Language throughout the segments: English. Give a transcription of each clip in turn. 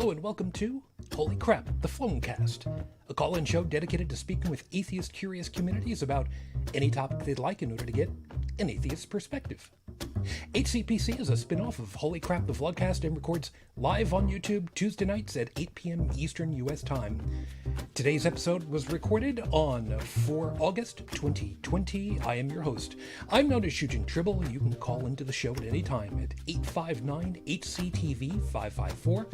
Hello and welcome to Holy Crap, the Flomcast, a call-in show dedicated to speaking with atheist curious communities about any topic they'd like in order to get an atheist perspective. HCPC is a spin-off of Holy Crap, the Vlogcast and records live on YouTube Tuesday nights at 8 p.m. Eastern U.S. time. Today's episode was recorded on 4 August 2020. I am your host. I'm known as Shujin Tribble, and you can call into the show at any time at 859-HCTV-554.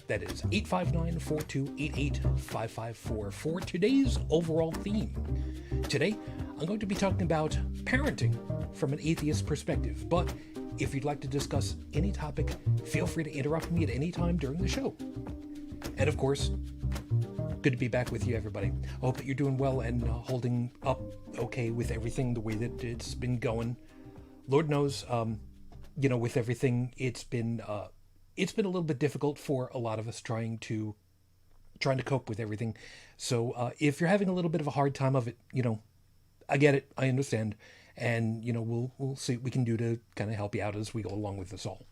That is 859-4288-554 for today's overall theme. Today, I'm going to be talking about parenting from an atheist perspective, but if you'd like to discuss any topic, feel free to interrupt me at any time during the show. And of course, good to be back with you, everybody. I hope that you're doing well and holding up okay with everything the way that it's been going. Lord knows, with everything, it's been a little bit difficult for a lot of us trying to cope with everything. So if you're having a little bit of a hard time of it, I get it, I understand, and we'll see what we can do to kind of help you out as we go along with this all.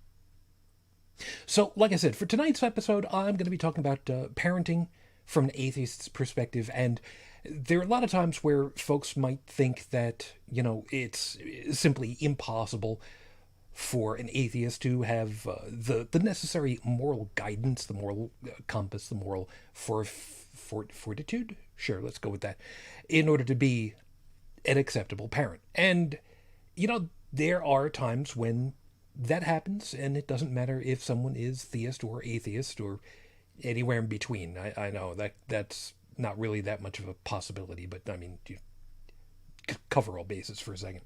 So, like I said, for tonight's episode, I'm going to be talking about parenting from an atheist's perspective, and there are a lot of times where folks might think that it's simply impossible for an atheist to have the necessary moral guidance, the moral compass, the moral fortitude. Sure, let's go with that, in order to be an acceptable parent. And there are times when that happens, and it doesn't matter if someone is theist or atheist or anywhere in between. I know that's not really that much of a possibility, but I mean, you cover all bases for a second.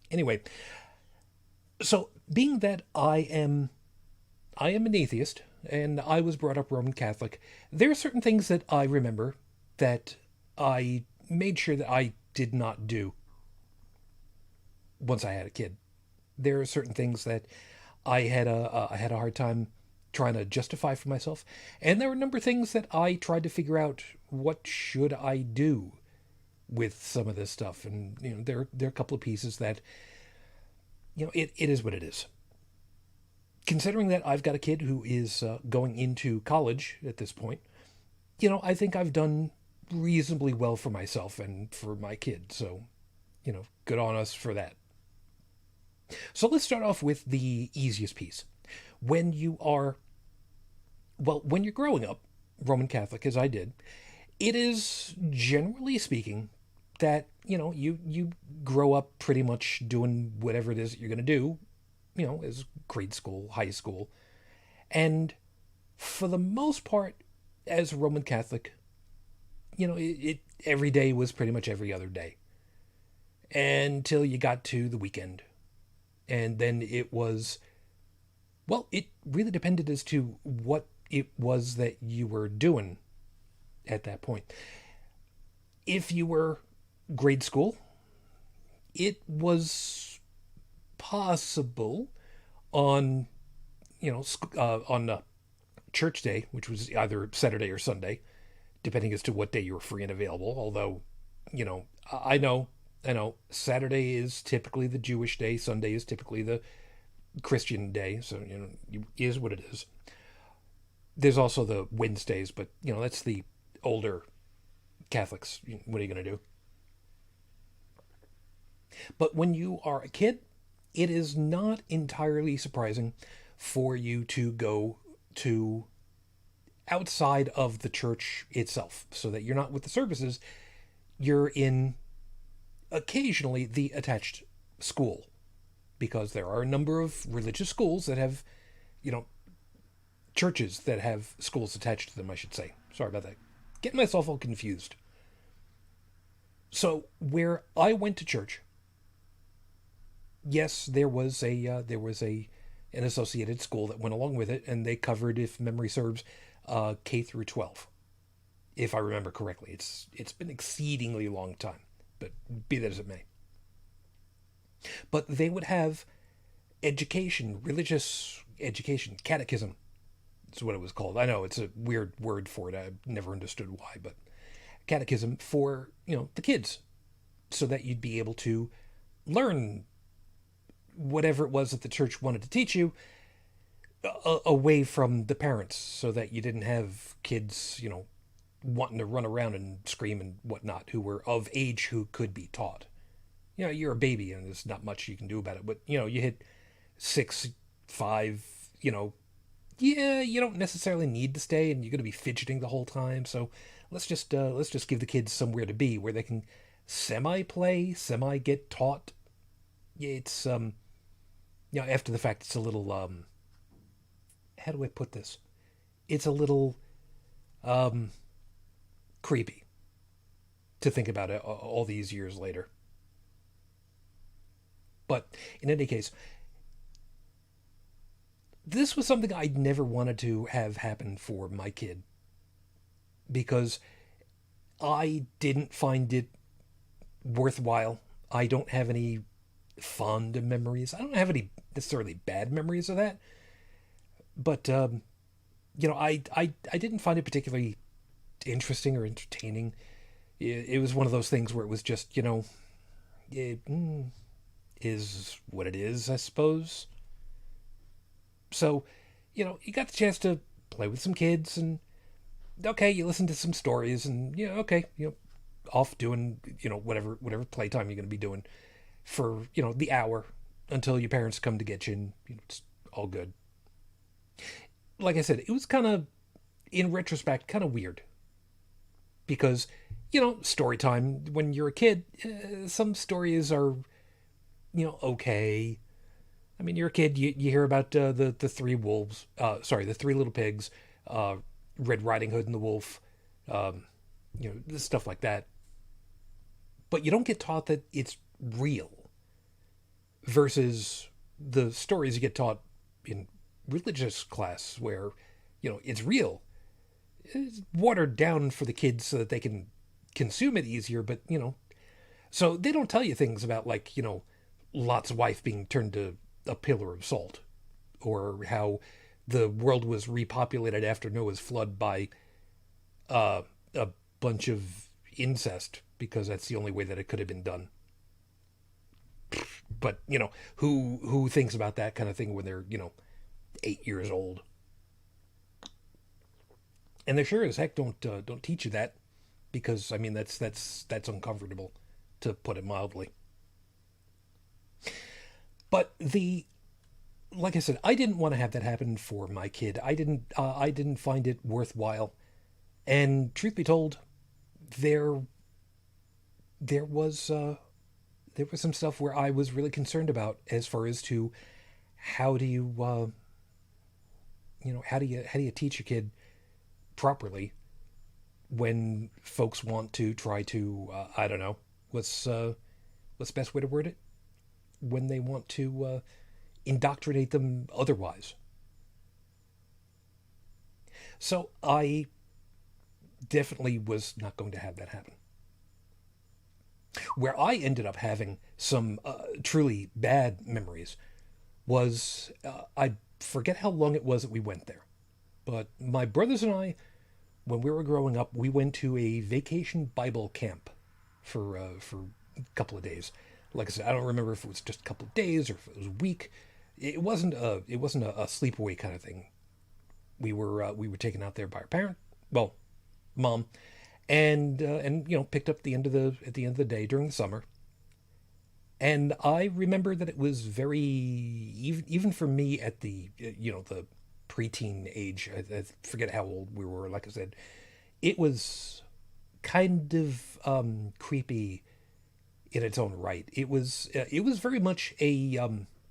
Anyway, so being that I am an atheist and I was brought up Roman Catholic, there are certain things that I remember that I made sure that I did not do once I had a kid. There are certain things that I had a hard time trying to justify for myself, and there were a number of things that I tried to figure out what should I do with some of this stuff. And there are a couple of pieces that it is what it is. Considering that I've got a kid who is going into college at this point, I think I've done reasonably well for myself and for my kid. So, good on us for that. So let's start off with the easiest piece. When you're growing up Roman Catholic, as I did, it is generally speaking that, you grow up pretty much doing whatever it is that you're going to do, as grade school, high school. And for the most part, as a Roman Catholic, every day was pretty much every other day until you got to the weekend. And then it was, it really depended as to what it was that you were doing at that point. If you were grade school, it was possible on, on church day, which was either Saturday or Sunday, depending as to what day you were free and available. Although, I know Saturday is typically the Jewish day, Sunday is typically the Christian day, so is what it is. There's also the Wednesdays, but that's the older Catholics. What are you going to do? But when you are a kid, it is not entirely surprising for you to go to outside of the church itself, so that you're not with the services, you're in occasionally the attached school, because there are a number of religious schools that have, churches that have schools attached to them, I should say. Sorry about that. Getting myself all confused. So where I went to church, yes, there was an associated school that went along with it, and they covered, if memory serves, K through 12, if I remember correctly. It's been an exceedingly long time, but be that as it may. But they would have education, religious education, catechism is what it was called. I know it's a weird word for it. I've never understood why, but catechism for, the kids, so that you'd be able to learn whatever it was that the church wanted to teach you away from the parents so that you didn't have kids, wanting to run around and scream and whatnot who were of age who could be taught. You're a baby and there's not much you can do about it. But, you hit 6, 5, yeah, you don't necessarily need to stay and you're going to be fidgeting the whole time. So let's just give the kids somewhere to be where they can semi play, semi get taught. Yeah, it's, after the fact, it's a little, how do I put this? It's a little creepy to think about it all these years later. But in any case, this was something I'd never wanted to have happen for my kid because I didn't find it worthwhile. I don't have any fond memories. I don't have any necessarily bad memories of that. But, I didn't find it particularly interesting or entertaining. It was one of those things where it was just, it is what it is, I suppose. So, you got the chance to play with some kids and, okay, you listen to some stories and, okay, off doing, whatever playtime you're going to be doing for, the hour until your parents come to get you and it's all good. Like I said, it was kind of, in retrospect, kind of weird because, story time, when you're a kid, some stories are, okay. I mean, you're a kid, you hear about the three wolves, the three little pigs, Red Riding Hood and the wolf, stuff like that. But you don't get taught that it's real versus the stories you get taught in religious class where, it's real. It's watered down for the kids so that they can consume it easier, but, so they don't tell you things about, like, Lot's wife being turned to a pillar of salt, or how the world was repopulated after Noah's flood by a bunch of incest, because that's the only way that it could have been done. But, who thinks about that kind of thing when they're, 8 years old? And they sure as heck don't teach you that, because I mean that's uncomfortable, to put it mildly. But like I said, I didn't want to have that happen for my kid. I didn't find it worthwhile. And truth be told, there there was uh, there was some stuff where I was really concerned about, as far as to how do you how do you teach a kid properly when folks want to try to I don't know, what's the best way to word it, when they want to indoctrinate them otherwise. So I definitely was not going to have that happen. Where I ended up having some truly bad memories was, I forget how long it was that we went there, but my brothers and I, when we were growing up, we went to a vacation Bible camp for a couple of days. Like I said, I don't remember if it was just a couple of days or if it was a week. It wasn't a sleepaway kind of thing. We were taken out there by our parent, well, mom, and picked up at the end of the day during the summer. And I remember that it was very, even for me at the preteen age. I forget how old we were. Like I said, it was kind of creepy in its own right. It was very much a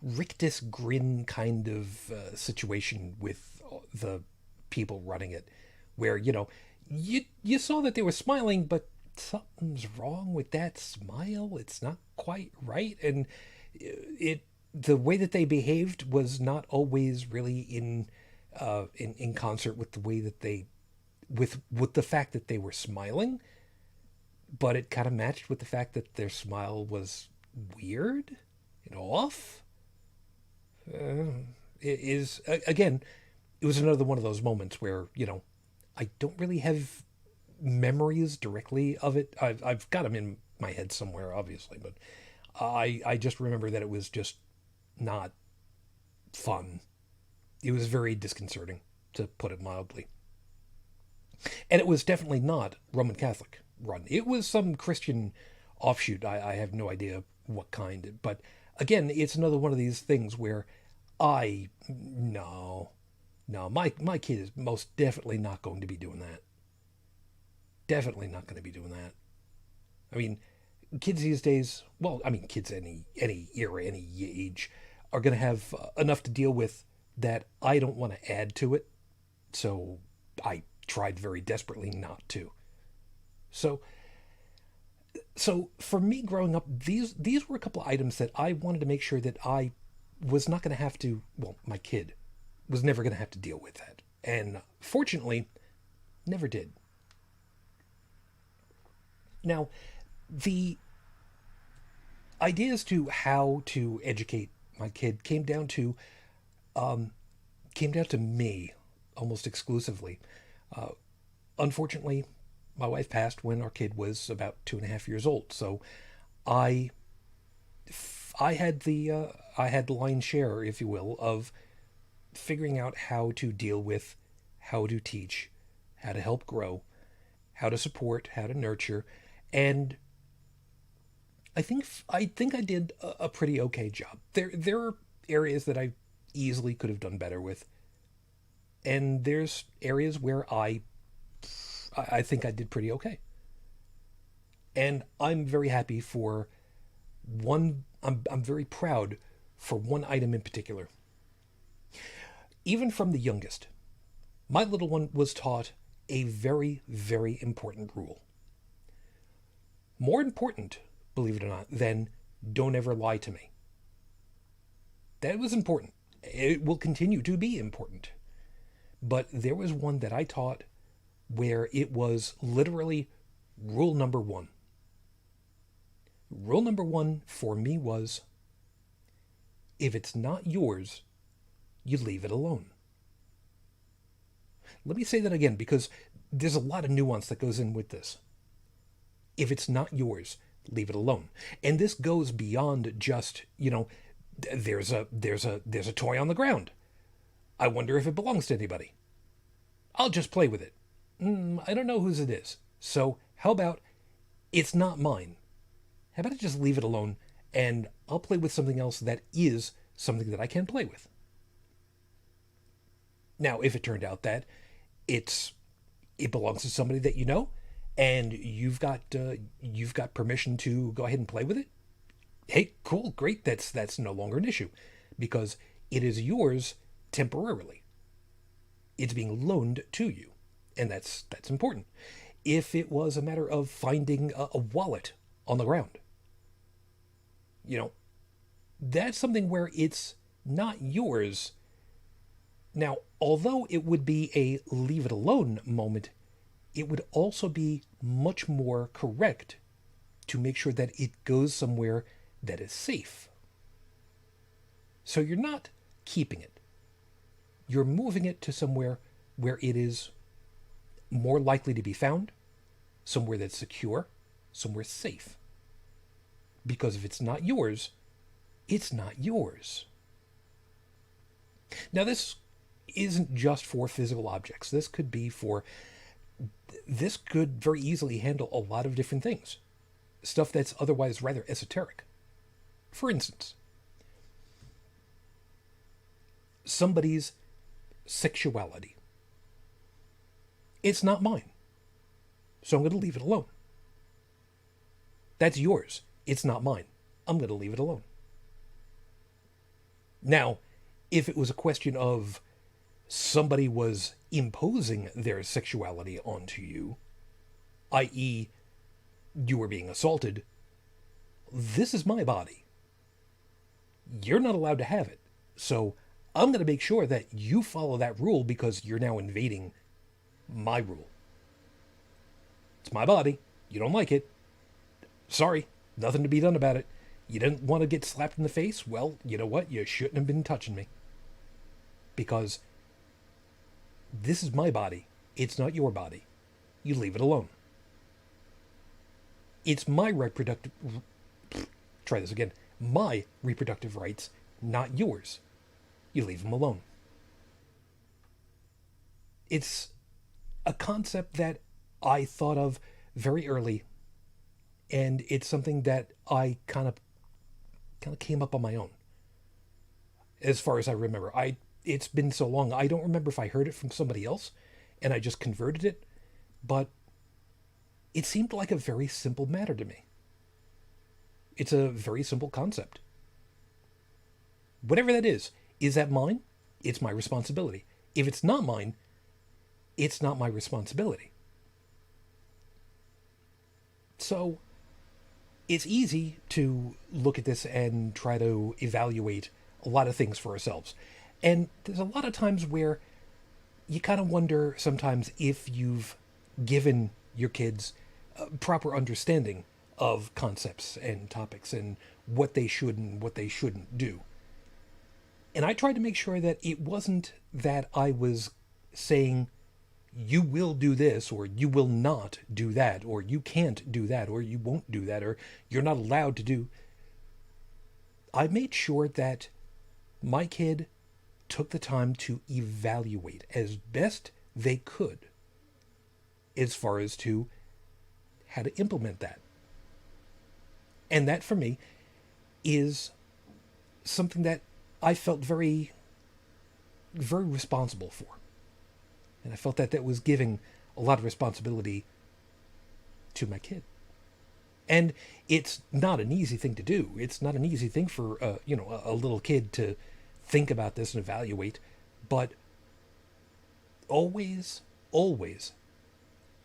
rictus grin kind of situation with the people running it, where you saw that they were smiling, but something's wrong with that smile. It's not quite right, and the way that they behaved was not always really in concert with the way that they with the fact that they were smiling, but it kind of matched with the fact that their smile was weird and off. It is again, it was another one of those moments where I don't really have memories directly of it. I've got them in my head somewhere, obviously, but I just remember that it was just not fun. It was very disconcerting, to put it mildly. And it was definitely not Roman Catholic run. It was some Christian offshoot. I have no idea what kind. But again, it's another one of these things where no, my kid is most definitely not going to be doing that. Definitely not going to be doing that. I mean, kids these days, well, I mean, kids any era, any age, are going to have enough to deal with that I don't want to add to it. So I tried very desperately not to. So for me growing up, these were a couple of items that I wanted to make sure that I was not going to have to, well, my kid was never going to have to deal with that. And fortunately, never did. Now, the ideas to how to educate my kid came down to me almost exclusively. Unfortunately, my wife passed when our kid was about 2.5 years old. So I had the lion's share, if you will, of figuring out how to deal with, how to teach, how to help grow, how to support, how to nurture, and I think I did a pretty okay job. There are areas that I easily could have done better with, and there's areas where I think I did pretty okay. And I'm very happy for one. I'm very proud for one item in particular. Even from the youngest, my little one was taught a very, very important rule. More important, believe it or not, than don't ever lie to me. That was important. It will continue to be important. But there was one that I taught where it was literally rule number one. Rule number one for me was, if it's not yours, you leave it alone. Let me say that again, because there's a lot of nuance that goes in with this. If it's not yours, leave it alone. And this goes beyond just, there's a toy on the ground. I wonder if it belongs to anybody. I'll just play with it. I don't know whose it is. So how about it's not mine? How about I just leave it alone and I'll play with something else that is something that I can play with? Now, if it turned out that it belongs to somebody that you know, and you've got permission to go ahead and play with it, hey, cool, great. That's no longer an issue, because it is yours temporarily. It's being loaned to you, and that's important. If it was a matter of finding a wallet on the ground, that's something where it's not yours. Now, although it would be a leave it alone moment, it would also be much more correct to make sure that it goes somewhere that is safe. So you're not keeping it. You're moving it to somewhere where it is more likely to be found, somewhere that's secure, somewhere safe. Because if it's not yours, it's not yours. Now, this isn't just for physical objects. This could very easily handle a lot of different things. Stuff that's otherwise rather esoteric. For instance, somebody's sexuality. It's not mine. So I'm going to leave it alone. That's yours. It's not mine. I'm going to leave it alone. Now, if it was a question of somebody was imposing their sexuality onto you, i.e., you were being assaulted, this is my body. You're not allowed to have it. So I'm going to make sure that you follow that rule, because you're now invading my rule. It's my body. You don't like it. Sorry, nothing to be done about it. You didn't want to get slapped in the face? Well, you know what? You shouldn't have been touching me. Because this is my body. It's not your body. You leave it alone. It's my reproductive... Try this again. My reproductive rights, not yours. you leave them alone. It's a concept that I thought of very early, and it's something that I kind of came up on my own. As far as I remember, it's been so long, I don't remember if I heard it from somebody else and I just converted it, but it seemed like a very simple matter to me. It's a very simple concept. Whatever that is that mine? It's my responsibility. If it's not mine, it's not my responsibility. So it's easy to look at this and try to evaluate a lot of things for ourselves. And there's a lot of times where you kind of wonder sometimes if you've given your kids a proper understanding of concepts and topics and what they should and what they shouldn't do. And I tried to make sure that it wasn't that I was saying, you will do this, or you will not do that, or you can't do that, or you won't do that, or you're not allowed to do. I made sure that my kid took the time to evaluate as best they could as far as to how to implement that. And that for me is something that I felt very, very responsible for. And I felt that that was giving a lot of responsibility to my kid. And it's not an easy thing to do. It's not an easy thing for a little kid to think about this and evaluate. But always, always,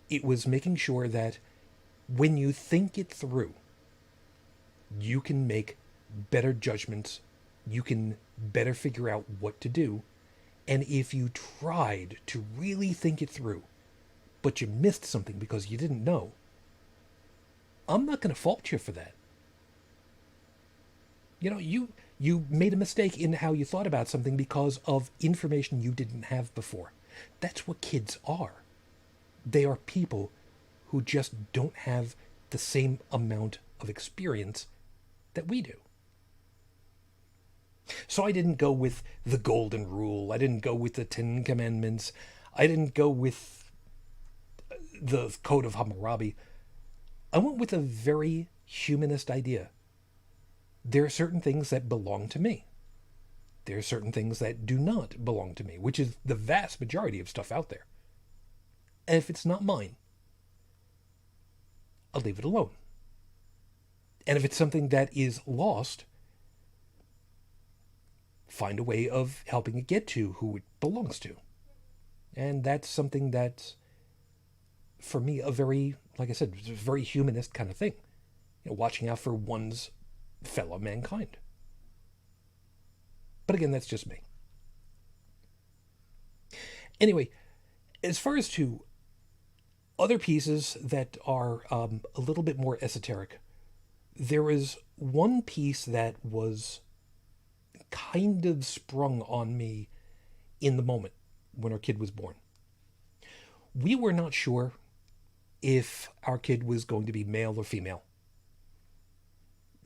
it was making sure that when you think it through, you can make better judgments. You can better figure out what to do. And if you tried to really think it through, but you missed something because you didn't know, I'm not going to fault you for that. You made a mistake in how you thought about something because of information you didn't have before. That's what kids are. They are people who just don't have the same amount of experience that we do. So I didn't go with the golden rule. I didn't go with the Ten Commandments. I didn't go with the Code of Hammurabi. I went with a very humanist idea. There are certain things that belong to me. There are certain things that do not belong to me, which is the vast majority of stuff out there. And if it's not mine, I'll leave it alone. And if it's something that is lost, find a way of helping it get to who it belongs to. And that's something that's, for me, a very, like I said, a very humanist kind of thing. Watching out for one's fellow mankind. But again, that's just me. Anyway, as far as to other pieces that are a little bit more esoteric, there is one piece that was kind of sprung on me in the moment when our kid was born. We were not sure if our kid was going to be male or female.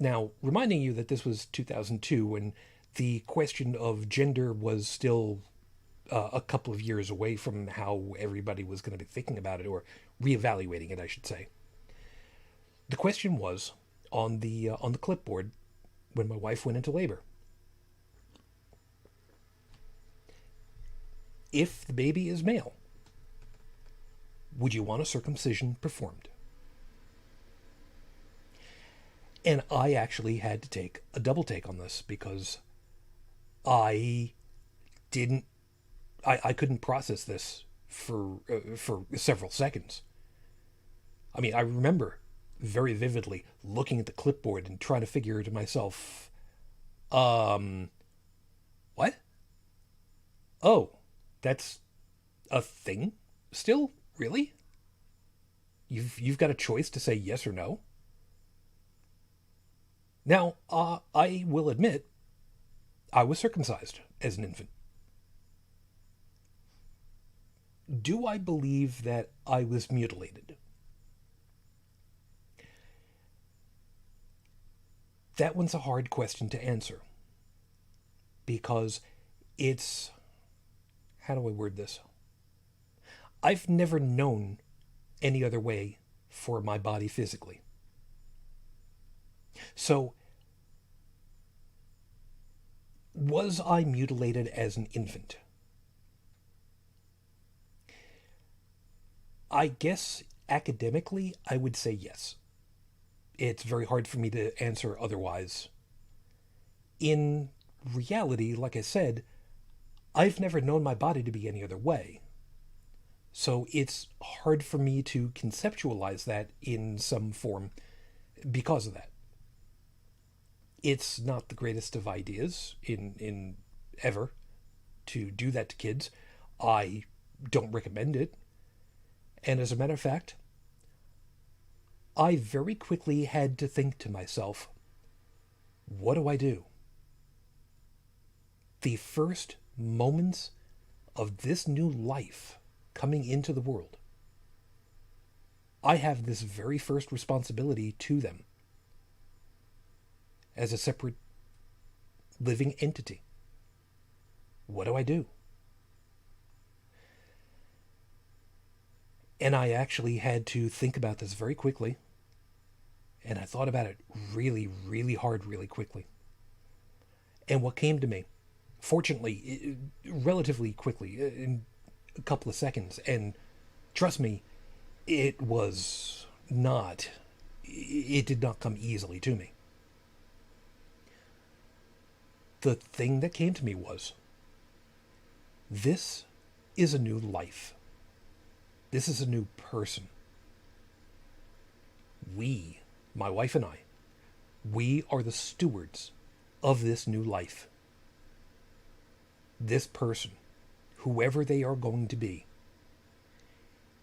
Now, reminding you that this was 2002 and the question of gender was still a couple of years away from how everybody was going to be thinking about it, or reevaluating it, I should say. The question was on the clipboard when my wife went into labor. If the baby is male, would you want a circumcision performed? And I actually had to take a double take on this because I couldn't process this for several seconds. I mean, I remember very vividly looking at the clipboard and trying to figure to myself, what? Oh, that's a thing still? Really? You've got a choice to say yes or no? Now, I will admit, I was circumcised as an infant. Do I believe that I was mutilated? That one's a hard question to answer. Because it's, how do I word this? I've never known any other way for my body physically. So, was I mutilated as an infant? I guess academically, I would say yes. It's very hard for me to answer otherwise. In reality, like I said, I've never known my body to be any other way. So it's hard for me to conceptualize that in some form because of that. It's not the greatest of ideas in ever to do that to kids. I don't recommend it. And as a matter of fact, I very quickly had to think to myself, what do I do? The first moments of this new life coming into the world, I have this very first responsibility to them as a separate living entity. What do I do? And I actually had to think about this very quickly. And I thought about it really, really hard, really quickly. And what came to me, fortunately, relatively quickly, in a couple of seconds, and trust me, it did not come easily to me. The thing that came to me was, this is a new life. This is a new person. We, my wife and I, we are the stewards of this new life. This person, whoever they are going to be,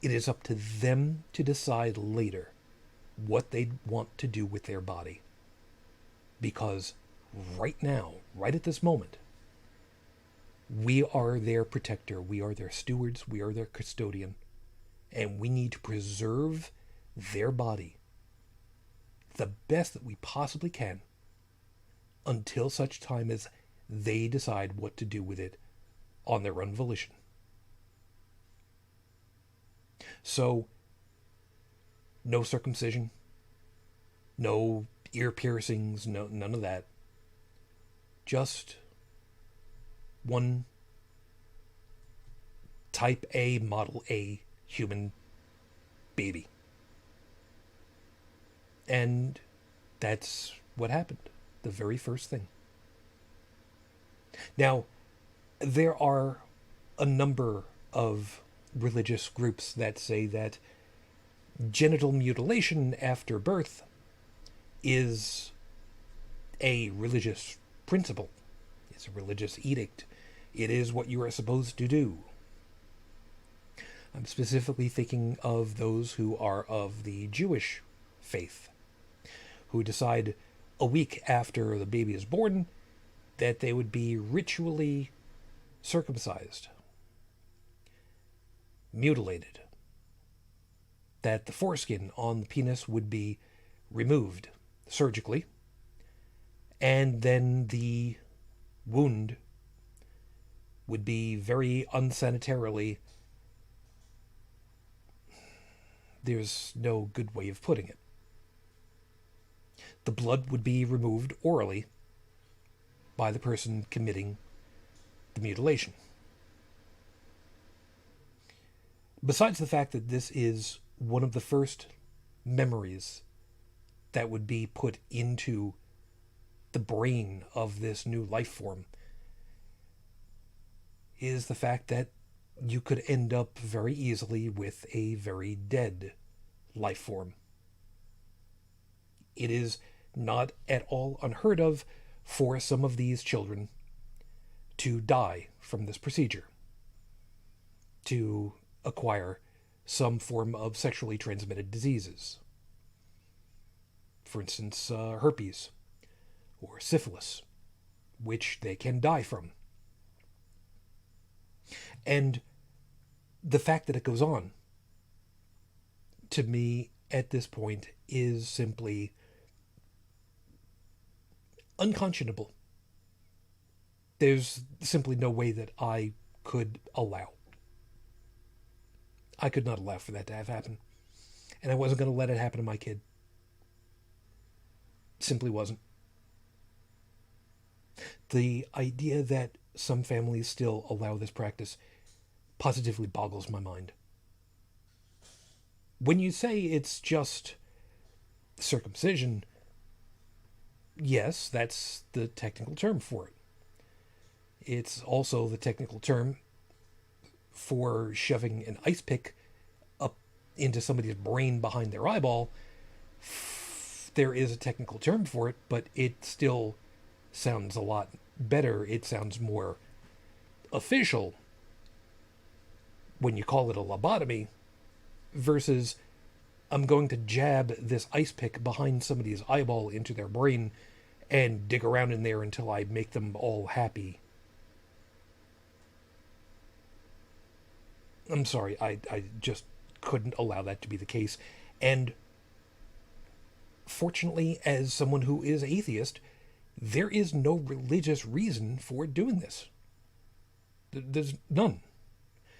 it is up to them to decide later what they want to do with their body. Because right now, right at this moment, we are their protector, we are their stewards, we are their custodian, and we need to preserve their body the best that we possibly can until such time as they decide what to do with it on their own volition. So, no circumcision, no ear piercings, none of that. Just one type A, model A human baby. And that's what happened. The very first thing. Now, there are a number of religious groups that say that genital mutilation after birth is a religious principle. It's a religious edict. It is what you are supposed to do. I'm specifically thinking of those who are of the Jewish faith, who decide a week after the baby is born that they would be ritually circumcised, mutilated, that the foreskin on the penis would be removed surgically, and then the wound would be very unsanitarily, there's no good way of putting it. The blood would be removed orally by the person committing the mutilation. Besides the fact that this is one of the first memories that would be put into the brain of this new life form, is the fact that you could end up very easily with a very dead life form. It is not at all unheard of for some of these children to die from this procedure, to acquire some form of sexually transmitted diseases. For instance, herpes or syphilis, which they can die from. And the fact that it goes on, to me, at this point, is simply unconscionable. There's simply no way that I could allow. I could not allow for that to have happened. And I wasn't going to let it happen to my kid. Simply wasn't. The idea that some families still allow this practice positively boggles my mind. When you say it's just circumcision, yes, that's the technical term for it. It's also the technical term for shoving an ice pick up into somebody's brain behind their eyeball. There is a technical term for it, but it still sounds a lot better. It sounds more official when you call it a lobotomy versus I'm going to jab this ice pick behind somebody's eyeball into their brain and dig around in there until I make them all happy. I'm sorry, I just couldn't allow that to be the case. And fortunately, as someone who is atheist, there is no religious reason for doing this. There's none.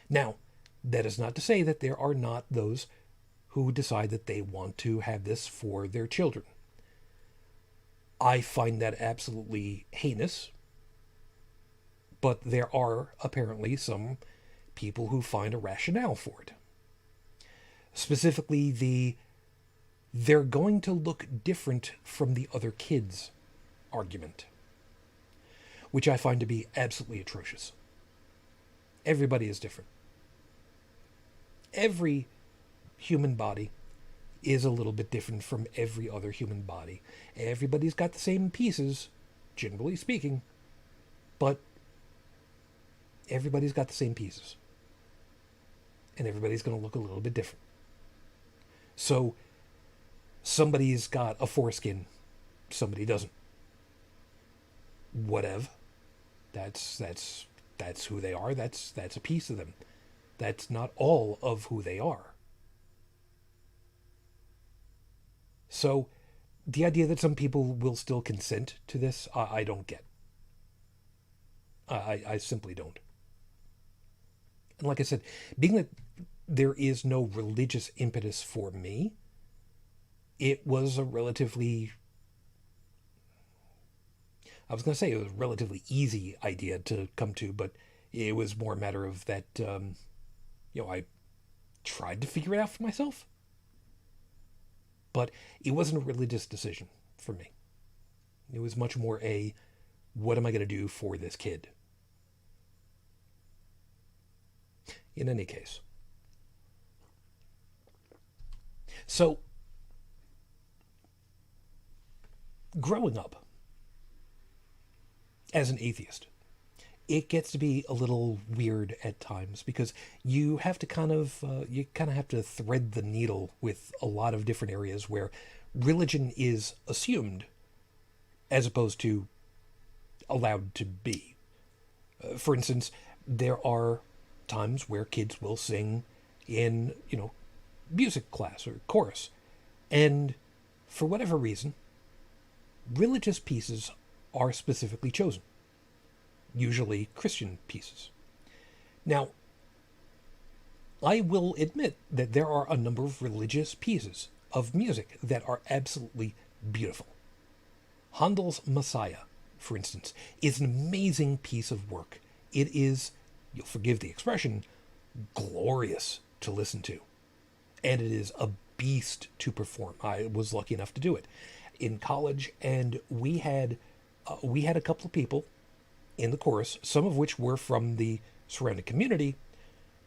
Now, that is not to say that there are not those who decide that they want to have this for their children. I find that absolutely heinous, but there are apparently some people who find a rationale for it. Specifically, they're going to look different from the other kids argument, which I find to be absolutely atrocious. Everybody is different. Every human body is a little bit different from every other human body. Everybody's got the same pieces, generally speaking, but everybody's got the same pieces. And everybody's going to look a little bit different. So, somebody's got a foreskin, somebody doesn't. Whatever. That's who they are. That's a piece of them. That's not all of who they are. So, the idea that some people will still consent to this, I don't get. I simply don't. And like I said, being that there is no religious impetus for me, it was a relatively, I was going to say it was a relatively easy idea to come to, but it was more a matter of that, I tried to figure it out for myself. But it wasn't a religious decision for me. It was much more a, what am I going to do for this kid? In any case. So, growing up as an atheist, it gets to be a little weird at times because you have to kind of have to thread the needle with a lot of different areas where religion is assumed as opposed to allowed to be. For instance, there are times where kids will sing in, music class or chorus. And for whatever reason, religious pieces are specifically chosen. Usually Christian pieces. Now, I will admit that there are a number of religious pieces of music that are absolutely beautiful. Handel's Messiah, for instance, is an amazing piece of work. It is, you'll forgive the expression, glorious to listen to. And it is a beast to perform. I was lucky enough to do it in college, and we had a couple of people in the chorus, some of which were from the surrounding community,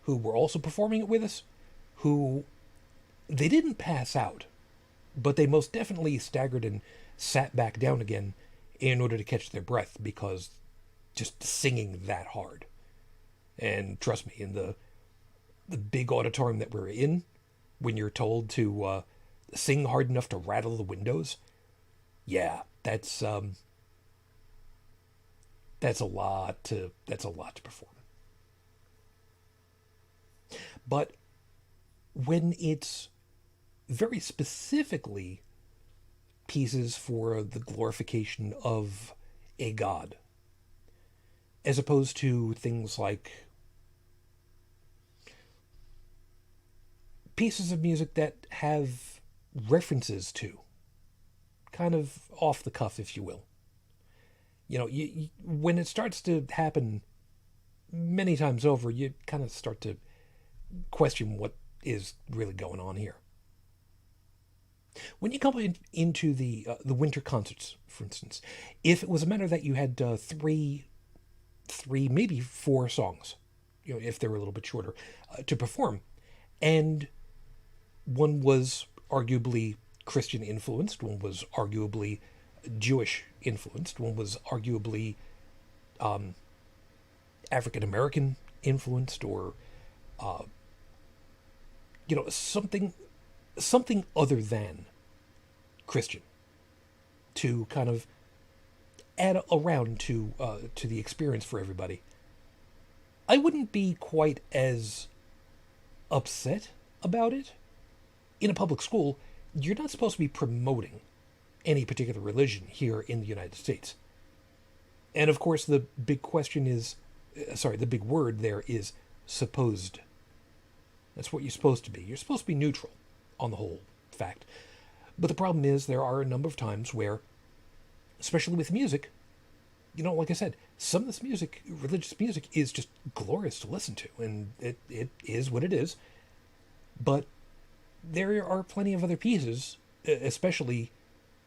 who were also performing it with us, who they didn't pass out, but they most definitely staggered and sat back down again in order to catch their breath because just singing that hard. And trust me, in the big auditorium that we're in, when you're told to sing hard enough to rattle the windows, yeah, that's a lot to perform. But when it's very specifically pieces for the glorification of a god, as opposed to things like pieces of music that have references to, kind of off the cuff, if you will. When it starts to happen many times over, you kind of start to question what is really going on here. When you come into the winter concerts, for instance, if it was a matter that you had three, maybe four songs, if they were a little bit shorter, to perform, and one was arguably Christian influenced, one was arguably Jewish influenced, one was arguably African American influenced, or something other than Christian, to kind of add around to the experience for everybody. I wouldn't be quite as upset about it. In a public school, you're not supposed to be promoting any particular religion here in the United States. And of course, the big question is, the big word there is supposed. That's what you're supposed to be. You're supposed to be neutral on the whole fact. But the problem is there are a number of times where, especially with music, like I said, some of this music, religious music, is just glorious to listen to, and it is what it is. But there are plenty of other pieces, especially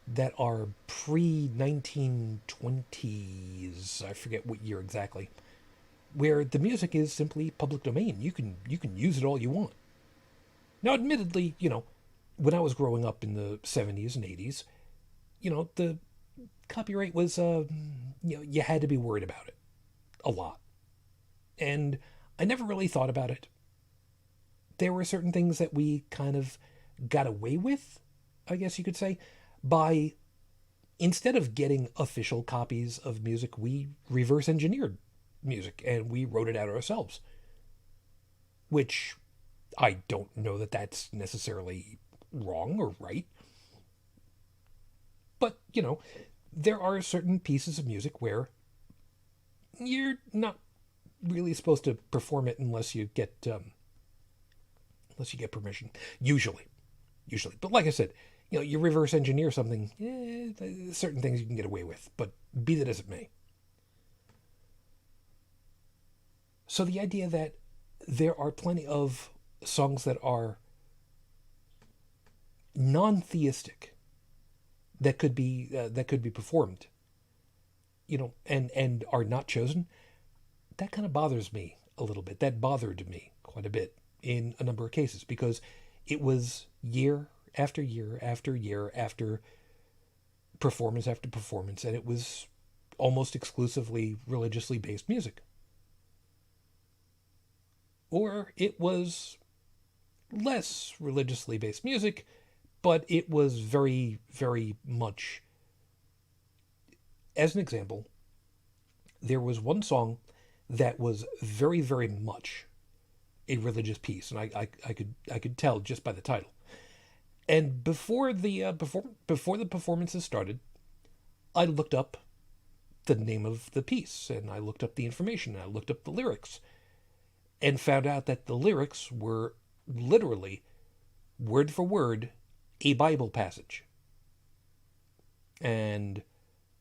that are pre-1920s, I forget what year exactly, where the music is simply public domain. You can use it all you want. Now, admittedly, when I was growing up in the 70s and 80s, the copyright was, you had to be worried about it a lot. And I never really thought about it. There were certain things that we kind of got away with, I guess you could say, by, instead of getting official copies of music, we reverse engineered music and we wrote it out ourselves. Which I don't know that that's necessarily wrong or right. But, there are certain pieces of music where you're not really supposed to perform it unless you get permission. Usually. But like I said, you reverse engineer something, certain things you can get away with, but be that as it may. So the idea that there are plenty of songs that are non-theistic that could be performed, and are not chosen, that kind of bothers me a little bit. That bothered me quite a bit in a number of cases, because it was year after year after year after performance after performance, and it was almost exclusively religiously based music. Or it was less religiously based music, but it was very, very much. As an example, there was one song that was very, very much a religious piece, and I could tell just by the title. And before the performances started, I looked up the name of the piece, and I looked up the information, and I looked up the lyrics, and found out that the lyrics were literally, word for word, a Bible passage. And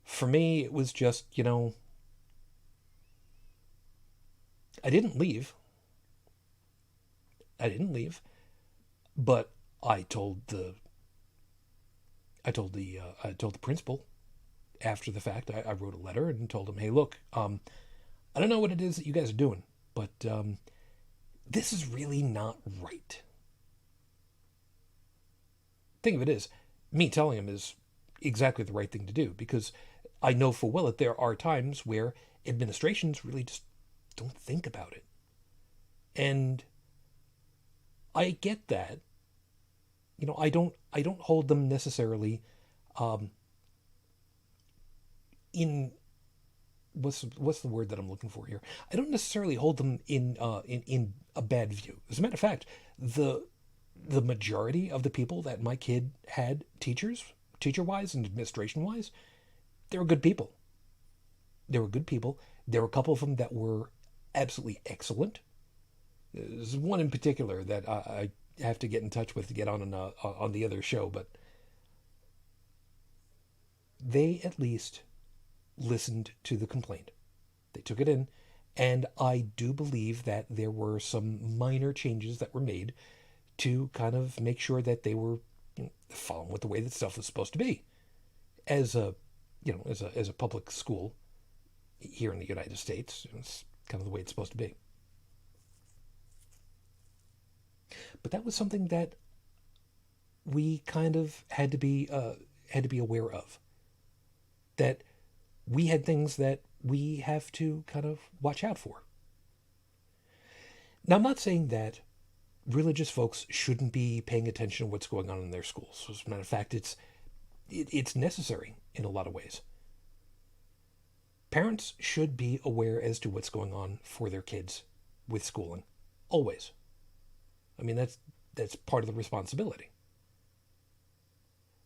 for me, it was just, I didn't leave, but I told the principal after the fact. I wrote a letter and told him, hey, look, I don't know what it is that you guys are doing, but this is really not right. Thing of it is, me telling him is exactly the right thing to do, because I know full well that there are times where administrations really just don't think about it. And I get that. I don't hold them necessarily in what's the word that I'm looking for here? I don't necessarily hold them in a bad view. As a matter of fact, the majority of the people that my kid had, teacher-wise and administration-wise, they were good people. There were a couple of them that were absolutely excellent. There's one in particular that I have to get in touch with to get on the other show, but they at least listened to the complaint. They took it in, and I do believe that there were some minor changes that were made to kind of make sure that they were following with the way that stuff was supposed to be. As a as a public school here in the United States, it's kind of the way it's supposed to be. But that was something that we kind of had to be aware of. That we had things that we have to kind of watch out for. Now, I'm not saying that religious folks shouldn't be paying attention to what's going on in their schools. As a matter of fact, it's necessary in a lot of ways. Parents should be aware as to what's going on for their kids with schooling, always. I mean, that's part of the responsibility.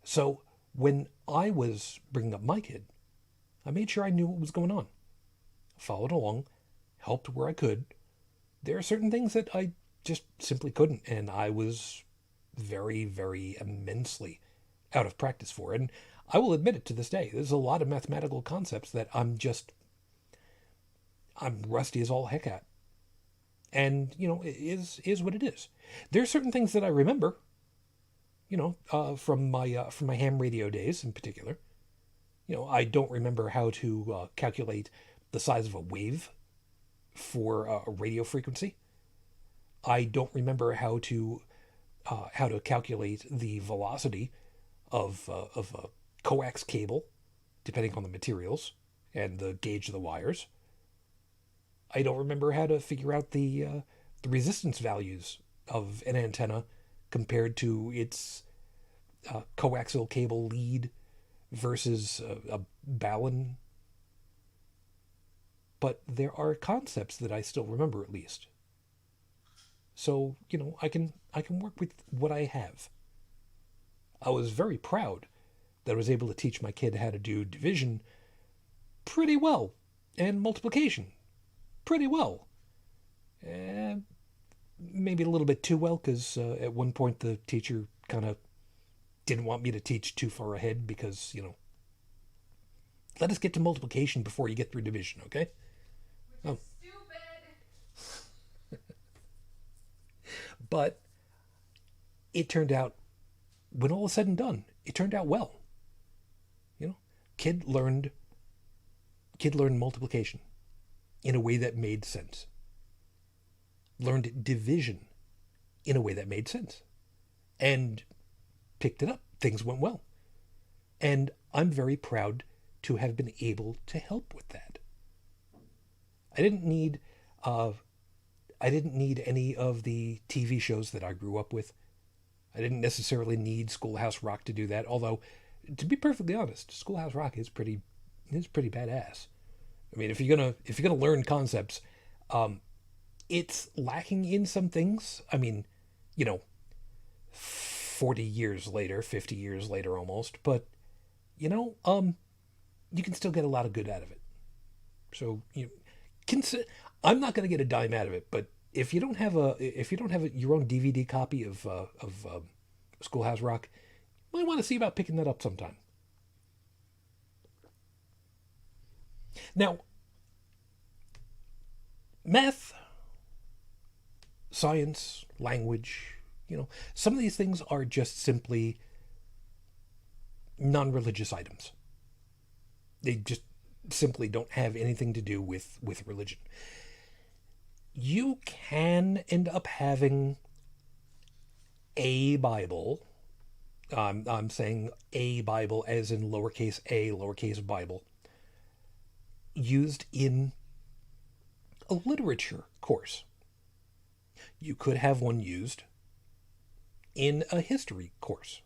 So when I was bringing up my kid, I made sure I knew what was going on. Followed along, helped where I could. There are certain things that I just simply couldn't, and I was very, very immensely out of practice for. And I will admit it to this day. There's a lot of mathematical concepts that I'm rusty as all heck at. And, it is what it is. There are certain things that I remember, from my ham radio days in particular. I don't remember how to calculate the size of a wave for a radio frequency. I don't remember how to calculate the velocity of a coax cable, depending on the materials and the gauge of the wires. I don't remember how to figure out the resistance values of an antenna compared to its coaxial cable lead versus a balun. But there are concepts that I still remember, at least. So, I can work with what I have. I was very proud that I was able to teach my kid how to do division pretty well, and multiplication pretty well. Maybe a little bit too well, because at one point the teacher kind of didn't want me to teach too far ahead because, let us get to multiplication before you get through division, okay? Which is stupid. But it turned out, when all is said and done, it turned out well. Kid learned multiplication in a way that made sense. Learned division in a way that made sense. And picked it up. Things went well. And I'm very proud to have been able to help with that. I didn't need any of the TV shows that I grew up with. I didn't necessarily need Schoolhouse Rock to do that, although, to be perfectly honest, Schoolhouse Rock is pretty badass. I mean, if you're gonna learn concepts, it's lacking in some things. I mean, 40 years later, 50 years later almost, but you can still get a lot of good out of it. So I'm not going to get a dime out of it, but if you don't have your own DVD copy of Schoolhouse Rock, you might want to see about picking that up sometime. Now, math, science, language, some of these things are just simply non-religious items. They just simply don't have anything to do with religion. You can end up having a Bible. I'm saying a Bible as in lowercase a, lowercase Bible, used in a literature course. You could have one used in a history course.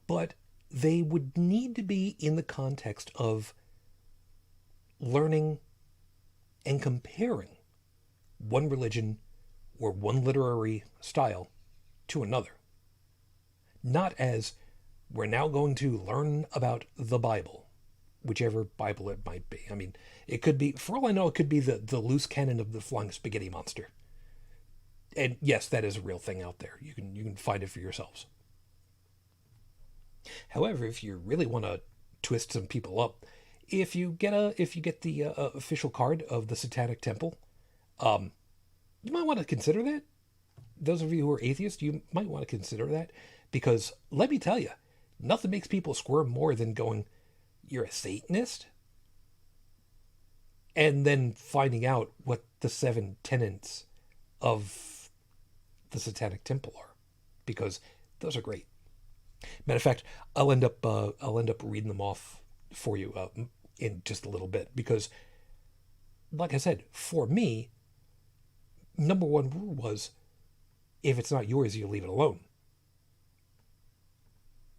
But they would need to be in the context of learning and comparing one religion or one literary style to another. Not as, we're now going to learn about the Bible. whichever Bible it might be. I mean, it could be, for all I know, it could be the loose cannon of the flying spaghetti monster. And yes, that is a real thing out there. You can find it for yourselves. However, if you really want to twist some people up, if you get the official card of the Satanic Temple, you might want to consider that. Those of you who are atheists, you might want to consider that, because let me tell you, nothing makes people squirm more than going, "You're a Satanist?" And then finding out what the 7 tenets of the Satanic Temple are, because those are great. Matter of fact, I'll end up reading them off for you in just a little bit, because, like I said, for me, number one rule was, if it's not yours, you leave it alone.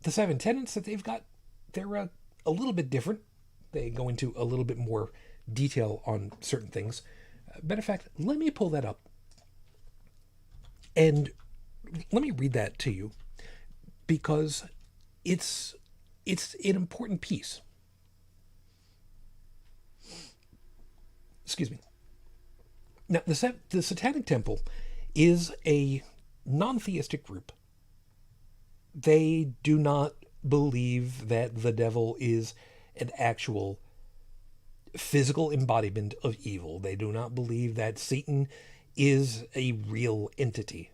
The 7 tenets that they've got, they're a little bit different. They go into a little bit more detail on certain things. Matter of fact, let me pull that up and let me read that to you, because it's an important piece. Excuse me. Now, the Satanic Temple is a non-theistic group. They do not believe that the devil is an actual physical embodiment of evil. They do not believe that Satan is a real entity.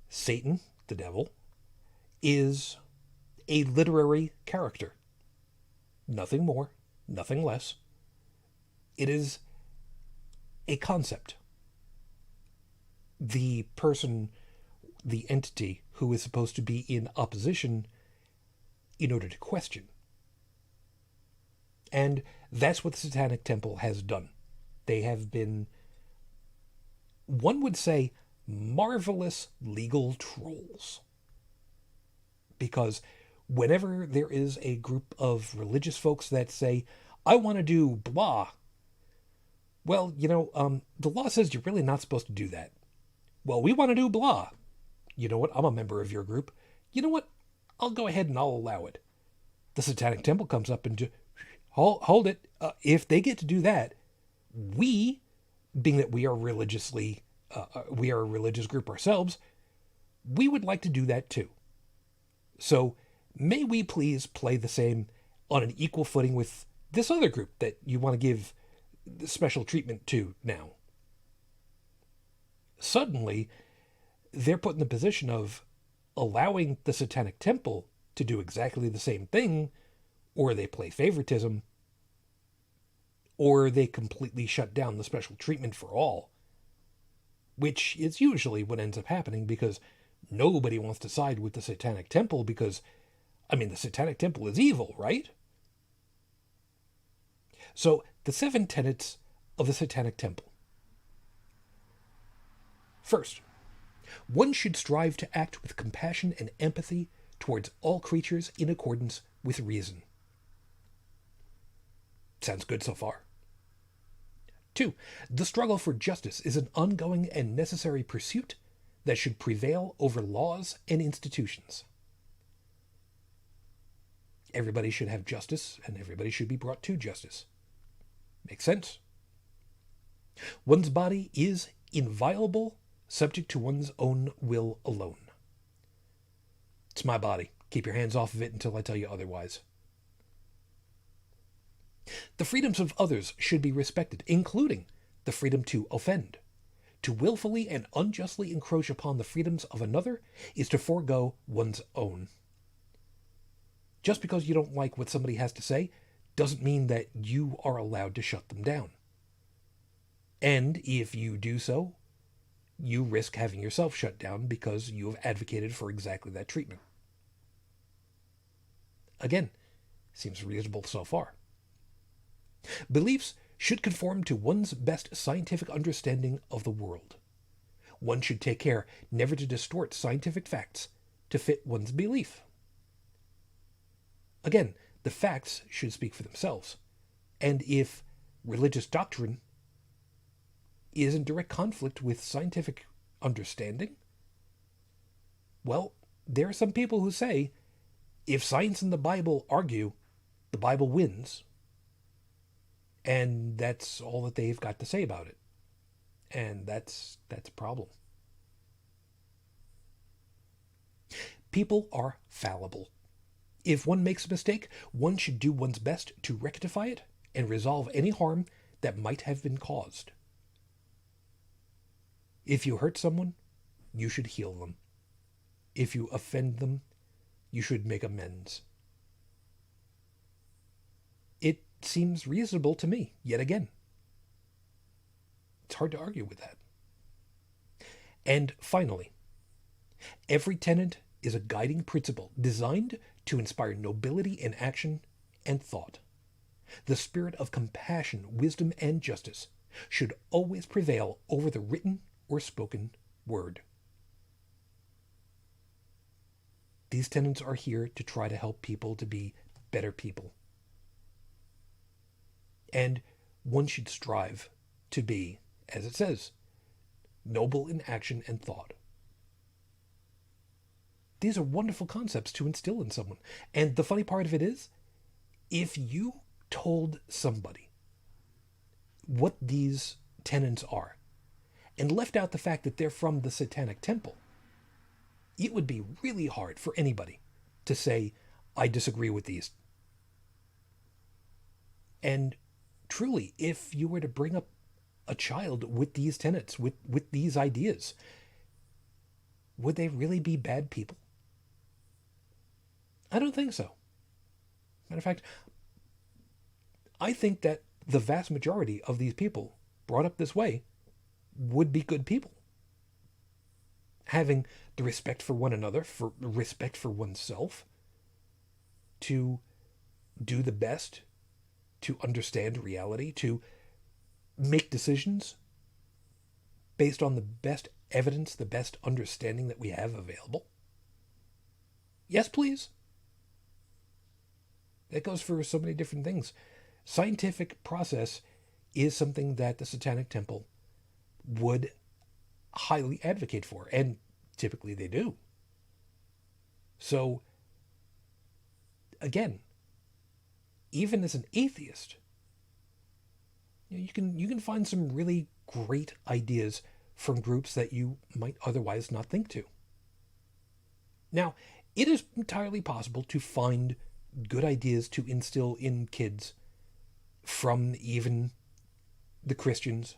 Satan, the devil, is a literary character. Nothing more, nothing less. It is a concept. The person, the entity who is supposed to be in opposition in order to question. And that's what the Satanic Temple has done. They have been, one would say, marvelous legal trolls. Because whenever there is a group of religious folks that say, "I want to do blah," well, the law says you're really not supposed to do that. Well, we want to do blah. You know what? I'm a member of your group. You know what? I'll go ahead and I'll allow it. The Satanic Temple comes up and hold it. If they get to do that, we, being that we are we are a religious group ourselves, we would like to do that too. So may we please play the same on an equal footing with this other group that you want to give special treatment to now. Suddenly, they're put in the position of allowing the Satanic Temple to do exactly the same thing, or they play favoritism, or they completely shut down the special treatment for all, which is usually what ends up happening, because nobody wants to side with the Satanic Temple, because, the Satanic Temple is evil, right? So, the 7 tenets of the Satanic Temple. First, one should strive to act with compassion and empathy towards all creatures in accordance with reason. Sounds good so far. 2, the struggle for justice is an ongoing and necessary pursuit that should prevail over laws and institutions. Everybody should have justice, and everybody should be brought to justice. Makes sense? One's body is inviolable, subject to one's own will alone. It's my body. Keep your hands off of it until I tell you otherwise. The freedoms of others should be respected, including the freedom to offend. To willfully and unjustly encroach upon the freedoms of another is to forego one's own. Just because you don't like what somebody has to say doesn't mean that you are allowed to shut them down. And if you do so, you risk having yourself shut down because you have advocated for exactly that treatment. Again, seems reasonable so far. Beliefs should conform to one's best scientific understanding of the world. One should take care never to distort scientific facts to fit one's belief. Again, the facts should speak for themselves. And if religious doctrine is in direct conflict with scientific understanding, well, there are some people who say, if science and the Bible argue, The Bible wins, and that's all that they've got to say about it. And that's a problem. People are fallible. If one makes a mistake, one should do one's best to rectify it and resolve any harm that might have been caused. If you hurt someone, you should heal them. If you offend them, you should make amends. It seems reasonable to me, yet again. It's hard to argue with that. And finally, every tenet is a guiding principle designed to inspire nobility in action and thought. The spirit of compassion, wisdom, and justice should always prevail over the written or spoken word. These tenets are here to try to help people to be better people. And one should strive to be, as it says, noble in action and thought. These are wonderful concepts to instill in someone. And the funny part of it is, if you told somebody what these tenets are and left out the fact that they're from the Satanic Temple, it would be really hard for anybody to say, I disagree with these. And truly, if you were to bring up a child with these tenets, with these ideas, would they really be bad people? I don't think so. Matter of fact, I think that the vast majority of these people brought up this way would be good people. Having the respect for one another, for respect for oneself, to do the best, to understand reality, to make decisions based on the best evidence, the best understanding that we have available. Yes, please. That goes for so many different things. Scientific process is something that the Satanic Temple would highly advocate for, and typically they do. So, again, even as an atheist, you can find some really great ideas from groups that you might otherwise not think to. Now, it is entirely possible to find good ideas to instill in kids from even the Christians.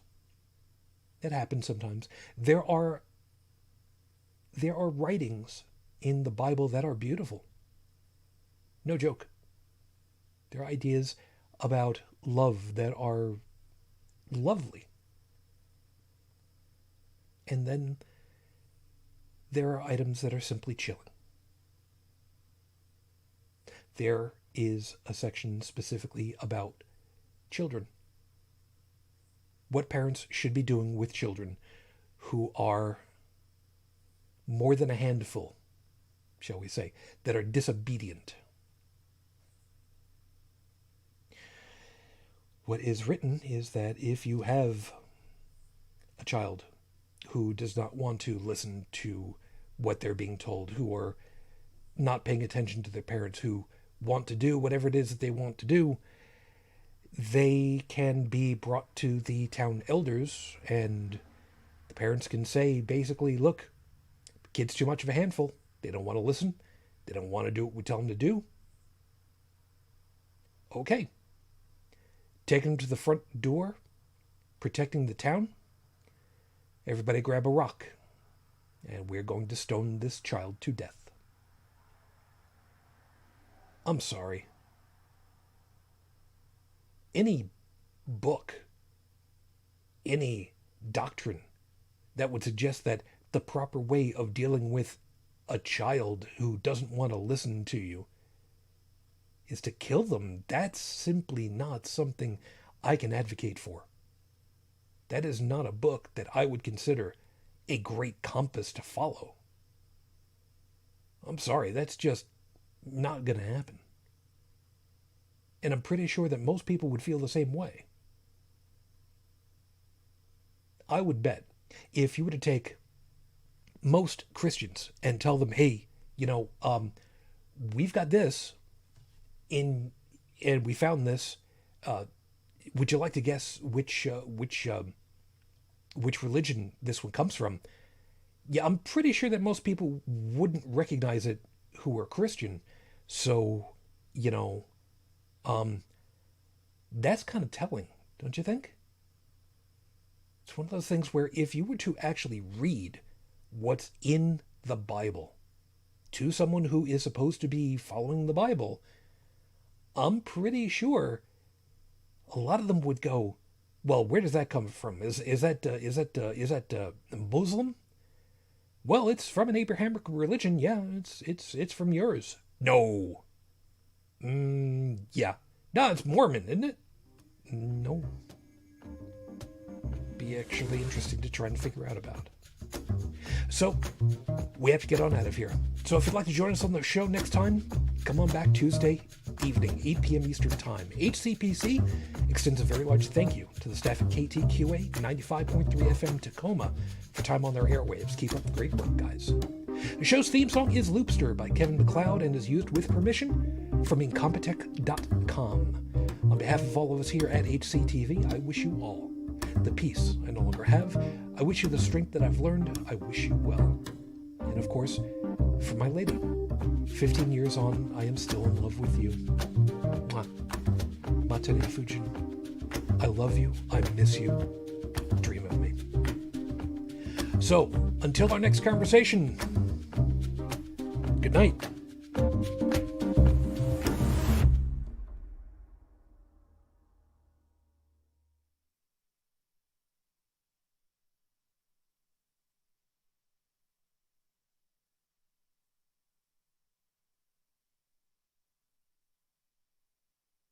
That happens sometimes. There are writings in the Bible that are beautiful. No joke. There are ideas about love that are lovely. And then there are items that are simply chilling. There is a section specifically about children. What parents should be doing with children who are more than a handful, shall we say, that are disobedient. What is written is that if you have a child who does not want to listen to what they're being told, who are not paying attention to their parents, who want to do whatever it is that they want to do, they can be brought to the town elders, and the parents can say, basically, look, kid's too much of a handful. They don't want to listen. They don't want to do what we tell them to do. Okay. Take them to the front door, protecting the town. Everybody grab a rock, and we're going to stone this child to death. I'm sorry. Any book, any doctrine that would suggest that the proper way of dealing with a child who doesn't want to listen to you is to kill them, that's simply not something I can advocate for. That is not a book that I would consider a great compass to follow. I'm sorry, that's just not going to happen. And I'm pretty sure that most people would feel the same way. I would bet if you were to take most Christians and tell them, hey, we've got this in and we found this. Would you like to guess which religion this one comes from? Yeah, I'm pretty sure that most people wouldn't recognize it who are Christian. So, you know, that's kind of telling, don't you think? It's one of those things where if you were to actually read what's in the Bible to someone who is supposed to be following the Bible, I'm pretty sure a lot of them would go, "Well, where does that come from? Is that Muslim? Well, it's from an Abrahamic religion. Yeah, it's from yours. No. Yeah. No, it's Mormon, isn't it? No. Be actually interesting to try and figure out about. So, we have to get on out of here. So if you'd like to join us on the show next time, come on back Tuesday evening, 8 p.m. Eastern Time. HCPC extends a very large thank you to the staff at KTQA 95.3 FM Tacoma for time on their airwaves. Keep up the great work, guys. The show's theme song is Loopster by Kevin MacLeod and is used with permission from Incompetech.com. On behalf of all of us here at HCTV, I wish you all the peace I no longer have. I wish you the strength that I've learned. I wish you well. And of course, for my lady, 15 years on, I am still in love with you. Matane Fujin. I love you. I miss you. Dream of me. So, until our next conversation, good night.